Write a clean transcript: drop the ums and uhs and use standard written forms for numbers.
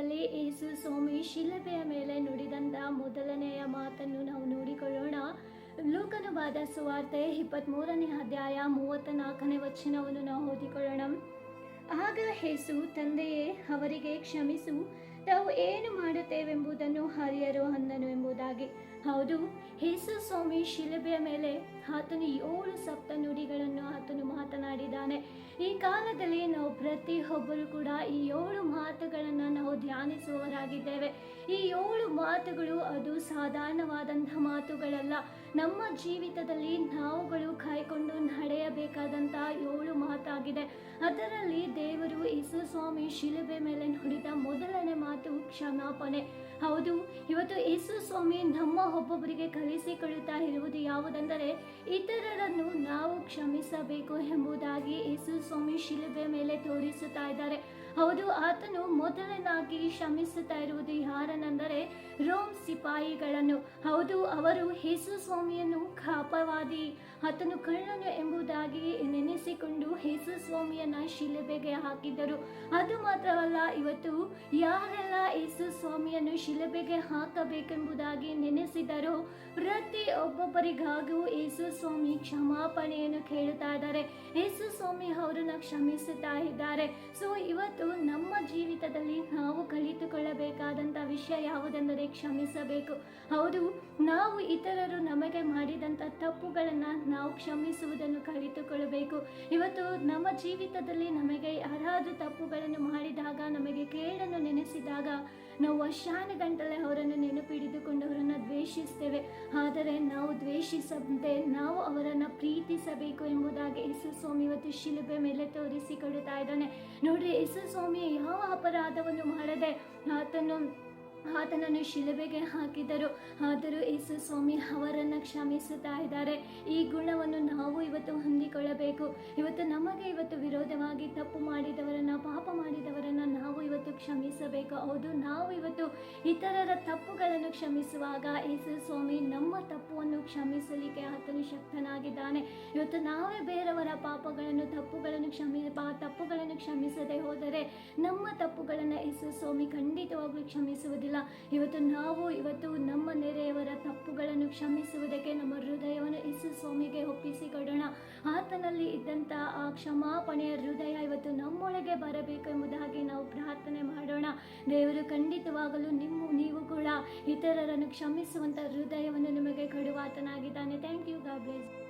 ಕಾಲದಲ್ಲಿ ಯೇಸು ಸ್ವಾಮಿ ಶಿಲುಬೆಯ ಮೇಲೆ ನುಡಿದಂಥ ಮೊದಲನೆಯ ಮಾತನ್ನು ನಾವು ನೋಡಿಕೊಳ್ಳೋಣ. ಲೂಕನ ಬರೆದ ಸುವಾರ್ತೆ 23ನೇ ಅಧ್ಯಾಯ 34ನೇ ವಚನವನ್ನು ನಾವು ಓದಿಕೊಳ್ಳೋಣ. ಆಗ ಯೇಸು, ತಂದೆಯೇ, ಅವರಿಗೆ ಕ್ಷಮಿಸು, ತಾವು ಏನು ಮಾಡುತ್ತೇವೆಂಬುದನ್ನು ಅರಿಯರು ಅಂದನು ಎಂಬುದಾಗಿ. ಹೌದು, ಯೇಸು ಸ್ವಾಮಿ ಶಿಲುಬೆಯ ಮೇಲೆ ಆತನು 7 ಸಪ್ತ ನುಡಿಗಳನ್ನು ಆತನು ಮಾತನಾಡಿದ್ದಾನೆ. ಈ ಕಾಲದಲ್ಲಿ ನಾವು ಪ್ರತಿಯೊಬ್ಬರು ಕೂಡ ಈ 7 ಮಾತುಗಳನ್ನು ನಾವು ಧ್ಯಾನಿಸುವವರಾಗಿದ್ದೇವೆ. ಈ 7 ಮಾತುಗಳು ಅದು ಸಾಧಾರಣವಾದಂಥ ಮಾತುಗಳಲ್ಲ. ನಮ್ಮ ಜೀವಿತದಲ್ಲಿ ನಾವುಗಳು ಕಾಯ್ಕೊಂಡು ನಡೆಯಬೇಕಾದಂಥ 7 ಮಾತಾಗಿದೆ. ಅದರಲ್ಲಿ ದೇವರು ಯೇಸು ಸ್ವಾಮಿ ಶಿಲುಬೆ ಮೇಲೆ ನುಡಿದ ಮೊದಲನೇ ಮಾತು ಕ್ಷಮಾಪಣೆ. ಹೌದು, ಇವತ್ತು ಯೇಸು ಸ್ವಾಮಿ ನಮ್ಮ ಒಬ್ಬೊಬ್ಬರಿಗೆ ಕಲಿಸಿಕೊಡುತ್ತಾ ಇರುವುದು ಯಾವುದೆಂದರೆ ಇತರರನ್ನು ನಾವು ಕ್ಷಮಿಸಬೇಕು ಎಂಬುದಾಗಿ ಯೇಸು ಸ್ವಾಮಿ ಶಿಲುಬೆ ಮೇಲೆ ತೋರಿಸುತ್ತಾ ಇದ್ದಾರೆ. ಹೌದು, ಆತನು ಮೊದಲನಾಗಿ ಕ್ಷಮಿಸುತ್ತಾ ಇರುವುದು ಯಾರನೆಂದರೆ ರೋಮ್ ಸಿಪಾಯಿಗಳನ್ನು. ಹೌದು, ಅವರು ಯೇಸು ಸ್ವಾಮಿಯನ್ನು ಅಪವಾದಿ, ಆತನು ಕಳ್ಳನು ಎಂಬುದಾಗಿ ನೆನೆಸಿಕೊಂಡು ಯೇಸು ಸ್ವಾಮಿಯನ್ನ ಶಿಲುಬೆಗೆ ಹಾಕಿದ್ದರು. ಅದು ಮಾತ್ರವಲ್ಲ, ಇವತ್ತು ಯಾರೆಲ್ಲ ಯೇಸು ಸ್ವಾಮಿಯನ್ನು ಶಿಲುಬೆಗೆ ಹಾಕಬೇಕೆಂಬುದಾಗಿ ನೆನೆಸಿದರು ಪ್ರತಿ ಒಬ್ಬೊಬ್ಬರಿಗಾಗೂ ಯೇಸು ಸ್ವಾಮಿ ಕ್ಷಮಾಪಣೆಯನ್ನು ಕೇಳುತ್ತಾ ಇದ್ದಾರೆ. ಯೇಸು ಸ್ವಾಮಿ ಅವರನ್ನು ಕ್ಷಮಿಸುತ್ತಾ ಇದ್ದಾರೆ. ಸೊ ಇವತ್ತು ನಮ್ಮ ಜೀವಿತದಲ್ಲಿ ನಾವು ಕಲಿತುಕೊಳ್ಳಬೇಕಾದಂಥ ವಿಷಯ ಯಾವುದೆಂದರೆ ಕ್ಷಮಿಸಬೇಕು. ಹೌದು, ನಾವು ಇತರರು ನಮಗೆ ಮಾಡಿದಂಥ ತಪ್ಪುಗಳನ್ನು ನಾವು ಕ್ಷಮಿಸುವುದನ್ನು ಕಲಿತುಕೊಳ್ಳಬೇಕು. ಇವತ್ತು ನಮ್ಮ ಜೀವಿತದಲ್ಲಿ ನಮಗೆ ಯಾರಾದರೂ ತಪ್ಪುಗಳನ್ನು ಮಾಡಿದಾಗ, ನಮಗೆ ಕೇಡನ್ನು ನೆನೆಸಿದಾಗ ನಾವು ವರ್ಷಾನುಗಂಟಲೆ ಅವರನ್ನು ನೆನಪಿಡಿದುಕೊಂಡು ಅವರನ್ನು ದ್ವೇಷಿಸ್ತೇವೆ. ಆದರೆ ನಾವು ದ್ವೇಷಿಸದೆ ನಾವು ಅವರನ್ನು ಪ್ರೀತಿಸಬೇಕು ಎಂಬುದಾಗಿ ಯೇಸು ಸ್ವಾಮಿ ಇವತ್ತು ಶಿಲುಬೆ ಮೇಲೆ ತೋರಿಸಿಕೊಡುತ್ತಾ ಇದ್ದಾನೆ. ನೋಡ್ರಿ, ಯೇಸು ಸ್ವಾಮಿ ಯಾವ ಅಪರಾಧವನ್ನು ಮಾಡದೆ ಆತನನ್ನು ಶಿಲುಬೆಗೆ ಹಾಕಿದರು. ಆದರೂ ಯೇಸು ಸ್ವಾಮಿ ಅವರನ್ನು ಕ್ಷಮಿಸುತ್ತಾ ಇದ್ದಾರೆ. ಈ ಗುಣವನ್ನು ನಾವು ಇವತ್ತು ಹೊಂದಿಕೊಳ್ಳಬೇಕು. ಇವತ್ತು ನಮಗೆ ವಿರೋಧವಾಗಿ ತಪ್ಪು ಮಾಡಿದವರನ್ನು, ಪಾಪ ಮಾಡಿದವರನ್ನು ನಾವು ಇವತ್ತು ಕ್ಷಮಿಸಬೇಕು. ಹೌದು, ನಾವು ಇವತ್ತು ಇತರರ ತಪ್ಪುಗಳನ್ನು ಕ್ಷಮಿಸುವಾಗ ಯೇಸು ಸ್ವಾಮಿ ನಮ್ಮ ತಪ್ಪನ್ನು ಕ್ಷಮಿಸಲಿಕ್ಕೆ ಆತನು ಶಕ್ತನಾಗಿದ್ದಾನೆ. ಇವತ್ತು ನಾವೇ ಬೇರೆಯವರ ಪಾಪಗಳನ್ನು, ತಪ್ಪುಗಳನ್ನು ಕ್ಷಮಿಸದೆ ಹೋದರೆ ನಮ್ಮ ತಪ್ಪುಗಳನ್ನು ಯೇಸು ಸ್ವಾಮಿ ಖಂಡಿತವಾಗ್ಲೂ ಕ್ಷಮಿಸುವುದಿಲ್ಲ. ಇವತ್ತು ನಮ್ಮ ನೆರೆಯವರ ತಪ್ಪುಗಳನ್ನು ಕ್ಷಮಿಸುವುದಕ್ಕೆ ನಮ್ಮ ಹೃದಯವನ್ನು ಯೇಸು ಸ್ವಾಮಿಗೆ ಒಪ್ಪಿಸಿಕೊಡೋಣ. ಆತನಲ್ಲಿ ಇದ್ದಂಥ ಆ ಕ್ಷಮಾಪಣೆಯ ಹೃದಯ ಇವತ್ತು ನಮ್ಮೊಳಗೆ ಬರಬೇಕು ಎಂಬುದಾಗಿ ನಾವು ಪ್ರಾರ್ಥನೆ ಮಾಡೋಣ. ದೇವರು ಖಂಡಿತವಾಗಲೂ ನೀವು ಕೂಡ ಇತರರನ್ನು ಕ್ಷಮಿಸುವಂಥ ಹೃದಯವನ್ನು ನಿಮಗೆ ಕೊಡುವಾತನಾಗಿದ್ದಾನೆ. Thank you. God bless.